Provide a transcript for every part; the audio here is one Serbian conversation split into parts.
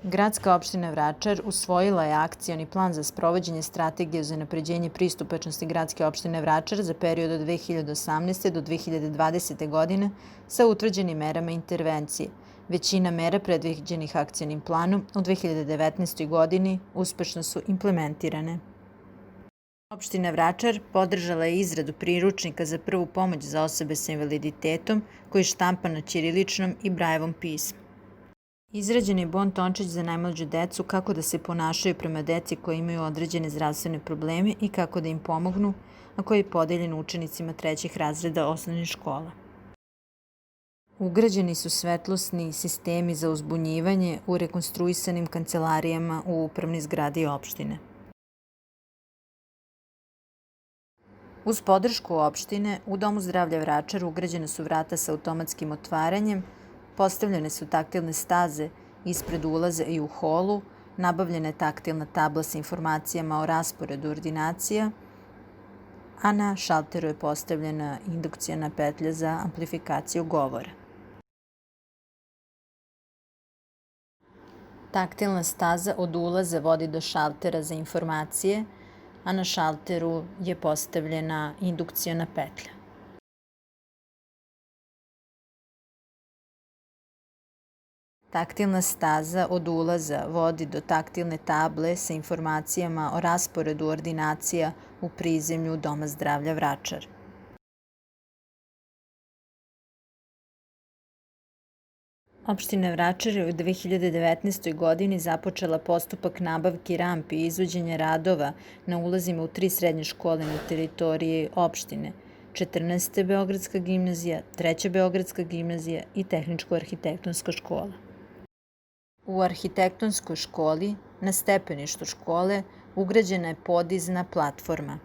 Gradska opština Vračar usvojila je akcioni plan za sprovođenje strategije za unapređenje pristupačnosti Gradske opštine Vračar za period od 2018. do 2020. godine sa utvrđenim merama intervencije. Većina mera predviđenih akcionim planom u 2019. godini uspešno su implementirane. Opština Vračar podržala je izradu priručnika za prvu pomoć za osobe sa invaliditetom koji je štampan na ćiriličnom i Brajevom pismu. Izrađen je bon-tončić za najmlađu decu kako da se ponašaju prema deci koji imaju određene zdravstvene probleme i kako da im pomognu, a koji je podeljen učenicima trećih razreda osnovnih škola. Ugrađeni su svetlosni sistemi za uzbunjivanje u rekonstruisanim kancelarijama u upravnoj zgradi opštine. Uz podršku opštine, u Domu zdravlja Vračar ugrađena su vrata sa automatskim otvaranjem, postavljene su taktilne staze ispred ulaza i u holu, nabavljena je taktilna tabla sa informacijama o rasporedu ordinacija, a na šalteru je postavljena indukciona petlja za amplifikaciju govora. Taktilna staza od ulaza vodi do šaltera za informacije, a na šalteru je postavljena indukciona petlja. Taktilna staza od ulaza vodi do taktilne table sa informacijama o rasporedu ordinacija u prizemlju Doma zdravlja Vračar. Opština Vračar je u 2019. godini započela postupak nabavki rampi i izvođenja radova na ulazima u 3 srednje škole na teritoriji opštine, 14. Beogradska gimnazija, 3. Beogradska gimnazija i Tehničko-arhitektonska škola. U arhitektonskoj školi, na stepeništu škole, ugrađena je podizna platforma.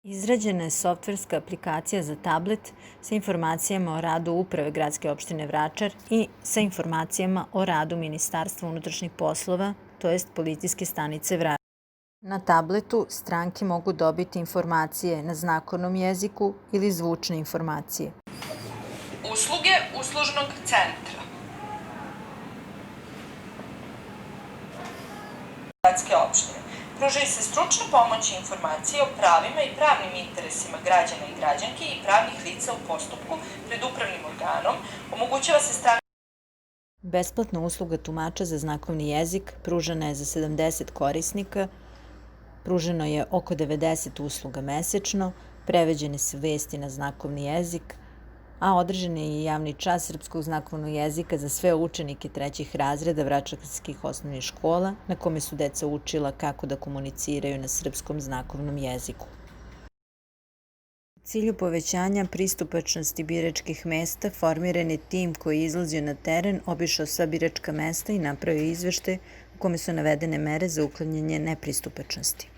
Izrađena je softverska aplikacija za tablet sa informacijama o radu Uprave Gradske opštine Vračar i sa informacijama o radu Ministarstva unutrašnjih poslova, to jest Policijske stanice Vračar. Na tabletu stranke mogu dobiti informacije na znakovnom jeziku ili zvučne informacije. Usluge uslužnog centra Gradske opštine. Pružaju se stručne pomoći i informacije o pravima i pravnim interesima građana i građanki i pravnih lica u postupku pred upravnim organom. Omogućava se Besplatna usluga tumača za znakovni jezik pružena je za 70 korisnika, pruženo je oko 90 usluga mesečno, preveđene su vesti na znakovni jezik, a održan je i javni čas srpskog znakovnog jezika za sve učenike trećih razreda vračarskih osnovnih škola, na kome su deca učila kako da komuniciraju na srpskom znakovnom jeziku. U cilju povećanja pristupačnosti biračkih mesta formiran je tim koji je izlazio na teren, obišao sva biračka mesta i napravio izveštaj u kome su navedene mere za uklanjanje nepristupačnosti.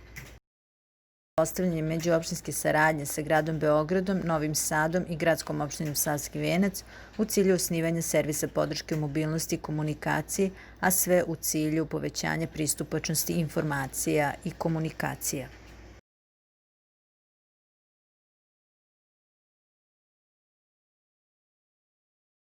Postavljanje međuopštinske saradnje sa gradom Beogradom, Novim Sadom i gradskom opštinom Savski Venac u cilju osnivanja servisa podrške u mobilnosti i komunikaciji, a sve u cilju povećanja pristupačnosti informacija i komunikacija.